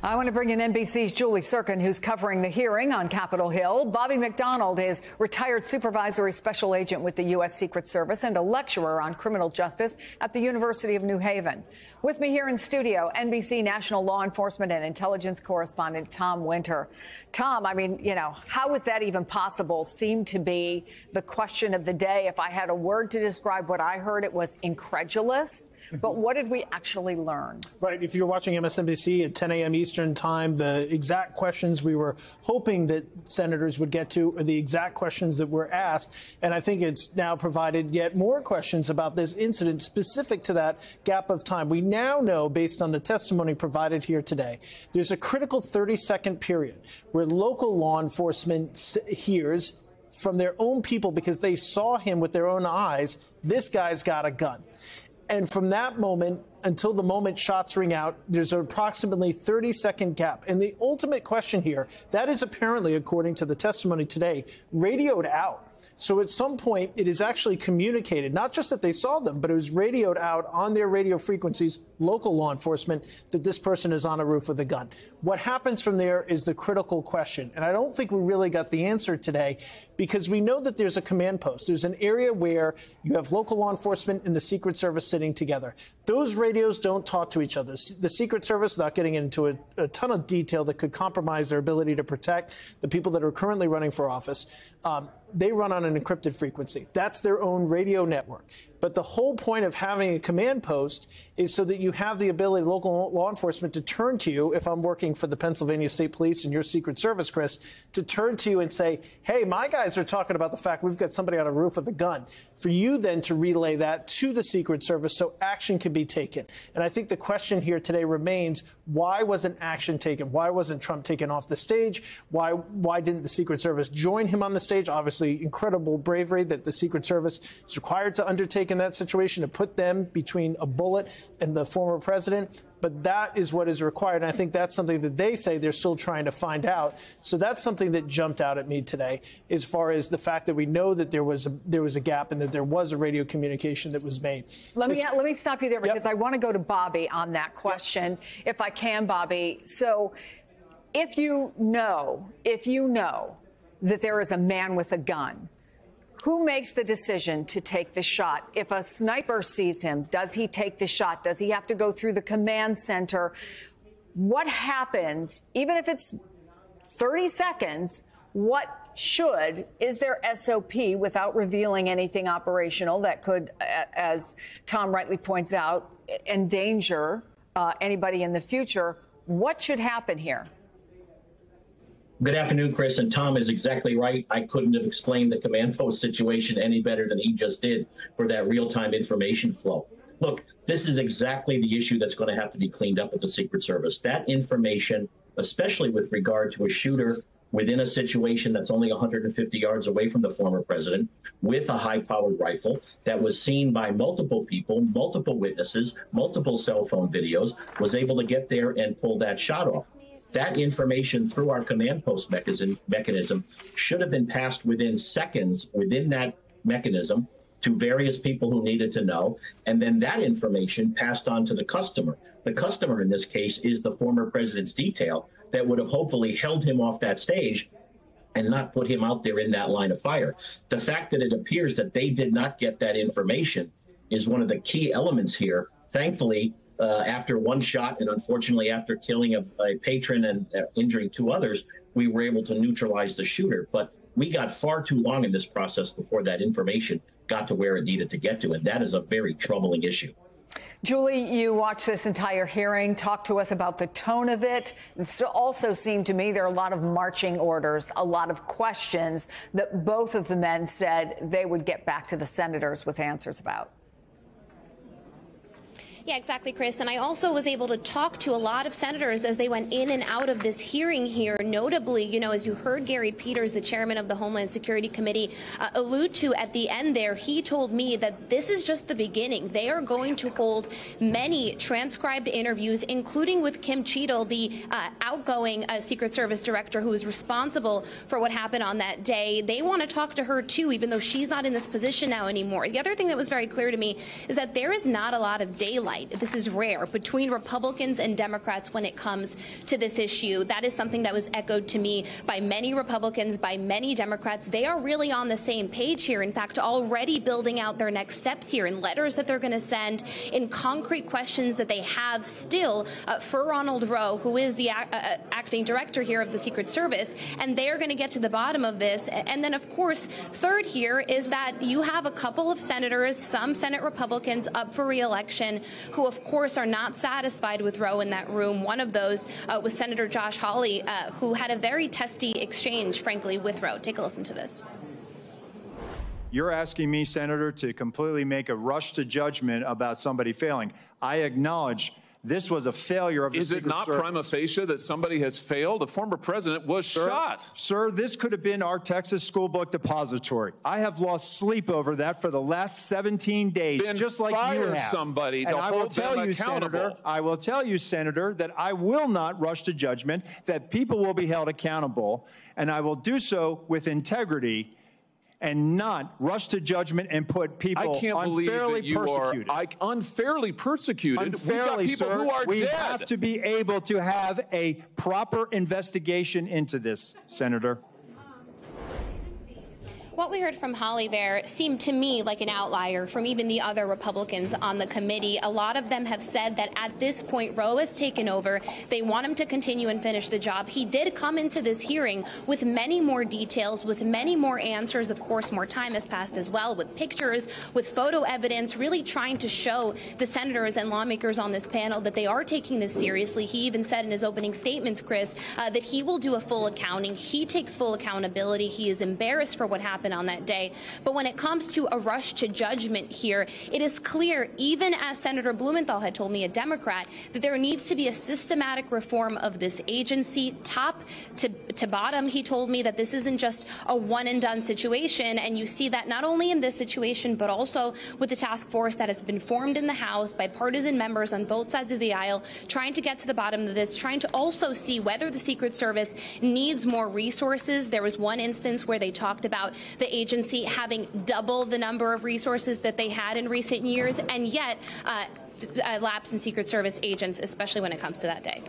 I want to bring in NBC's Julie Tsirkin, who's covering the hearing on Capitol Hill. Bobby McDonald is retired supervisory special agent with the U.S. Secret Service and a lecturer on criminal justice at the University of New Haven. With me here in studio, NBC national law enforcement and intelligence correspondent Tom Winter. Tom, I mean, how is that even possible? Seemed to be the question of the day. If I had a word to describe what I heard, it was incredulous. But what did we actually learn? Right. If you're watching MSNBC at 10 a.m. Eastern time, the exact questions we were hoping that senators would get to are the exact questions that were asked. And I think it's now provided yet more questions about this incident specific to that gap of time. We now know, based on the testimony provided here today, there's a critical 30-second period where local law enforcement hears from their own people, because they saw him with their own eyes, this guy's got a gun. And from that moment until the moment shots ring out, there's an approximately 30-second gap. And the ultimate question here, that is apparently, according to the testimony today, radioed out. So at some point, it is actually communicated, not just that they saw them, but it was radioed out on their radio frequencies, local law enforcement, that this person is on a roof with a gun. What happens from there is the critical question. And I don't think we really got the answer today, because we know that there's a command post. There's an area where you have local law enforcement and the Secret Service sitting together. Those radios don't talk to each other. The Secret Service, without getting into a ton of detail that could compromise their ability to protect the people that are currently running for office, they run on an encrypted frequency. That's their own radio network. But the whole point of having a command post is so that you have the ability, local law enforcement, to turn to you, if I'm working for the Pennsylvania State Police and your Secret Service, Chris, to turn to you and say, hey, my guys are talking about the fact we've got somebody on a roof with a gun. For you then to relay that to the Secret Service so action can be taken. And I think the question here today remains, why wasn't action taken? Why wasn't Trump taken off the stage? Why didn't the Secret Service join him on the stage? Obviously, incredible bravery that the Secret Service is required to undertake in that situation, to put them between a bullet and the former president. But that is what is required. And I think that's something that they say they're still trying to find out. So that's something that jumped out at me today, as far as the fact that we know that there was a gap and that there was a radio communication that was made. Let me stop you there, because I want to go to Bobby on that question, if I can, Bobby. So if you know that there is a man with a gun, who makes the decision to take the shot? If a sniper sees him, does he take the shot? Does he have to go through the command center? What happens, even if it's 30 seconds, is there SOP, without revealing anything operational that could, as Tom rightly points out, endanger anybody in the future? What should happen here? Good afternoon, Chris. And Tom is exactly right. I couldn't have explained the command post situation any better than he just did for that real-time information flow. Look, this is exactly the issue that's going to have to be cleaned up at the Secret Service. That information, especially with regard to a shooter within a situation that's only 150 yards away from the former president, with a high-powered rifle that was seen by multiple people, multiple witnesses, multiple cell phone videos, was able to get there and pull that shot off. That information through our command post mechanism should have been passed within seconds within that mechanism to various people who needed to know, and then that information passed on to the customer. The customer in this case is the former president's detail that would have hopefully held him off that stage and not put him out there in that line of fire. The fact that it appears that they did not get that information is one of the key elements here. Thankfully, after one shot and unfortunately after killing a patron and injuring two others, we were able to neutralize the shooter. But we got far too long in this process before that information got to where it needed to get to. And that is a very troubling issue. Julie, you watched this entire hearing. Talk to us about the tone of it. It also seemed to me there are a lot of marching orders, a lot of questions that both of the men said they would get back to the senators with answers about. Yeah, exactly, Chris. And I also was able to talk to a lot of senators as they went in and out of this hearing here. Notably, as you heard Gary Peters, the chairman of the Homeland Security Committee, allude to at the end there, he told me that this is just the beginning. They are going to hold many transcribed interviews, including with Kim Cheadle, the outgoing Secret Service director who was responsible for what happened on that day. They want to talk to her, too, even though she's not in this position now anymore. The other thing that was very clear to me is that there is not a lot of daylight daylight. This is rare between Republicans and Democrats when it comes to this issue. That is something that was echoed to me by many Republicans, by many Democrats. They are really on the same page here. In fact, already building out their next steps here in letters that they're going to send, in concrete questions that they have still for Ronald Rowe, who is the acting director here of the Secret Service. And they are going to get to the bottom of this. And then, of course, third here is that you have a couple of senators, some Senate Republicans up for re-election, who, of course, are not satisfied with Rowe in that room. One of those was Senator Josh Hawley, who had a very testy exchange, frankly, with Rowe. Take a listen to this. You're asking me, Senator, to completely make a rush to judgment about somebody failing. I acknowledge this was a failure of the Secret Service. Is it not prima facie that somebody has failed? A former president was shot. Sir, this could have been our Texas school book depository. I have lost sleep over that for the last 17 days, just like you have. Somebody to hold them accountable. I will tell you, Senator, that I will not rush to judgment, that people will be held accountable, and I will do so with integrity and not rush to judgment and put people unfairly persecuted. Unfairly persecuted? Unfairly, sir. Who are we have to be able to have a proper investigation into this, Senator. What we heard from Hawley there seemed to me like an outlier from even the other Republicans on the committee. A lot of them have said that at this point, Rowe has taken over. They want him to continue and finish the job. He did come into this hearing with many more details, with many more answers. Of course, more time has passed as well, with pictures, with photo evidence, really trying to show the senators and lawmakers on this panel that they are taking this seriously. He even said in his opening statements, Chris, that he will do a full accounting. He takes full accountability. He is embarrassed for what happened on that day. But when it comes to a rush to judgment here, it is clear, even as Senator Blumenthal had told me, a Democrat, that there needs to be a systematic reform of this agency, top to bottom. He told me that this isn't just a one-and-done situation, and you see that not only in this situation, but also with the task force that has been formed in the House by partisan members on both sides of the aisle, trying to get to the bottom of this, trying to also see whether the Secret Service needs more resources. There was one instance where they talked about the agency having double the number of resources that they had in recent years, and yet lapse in Secret Service agents, especially when it comes to that day.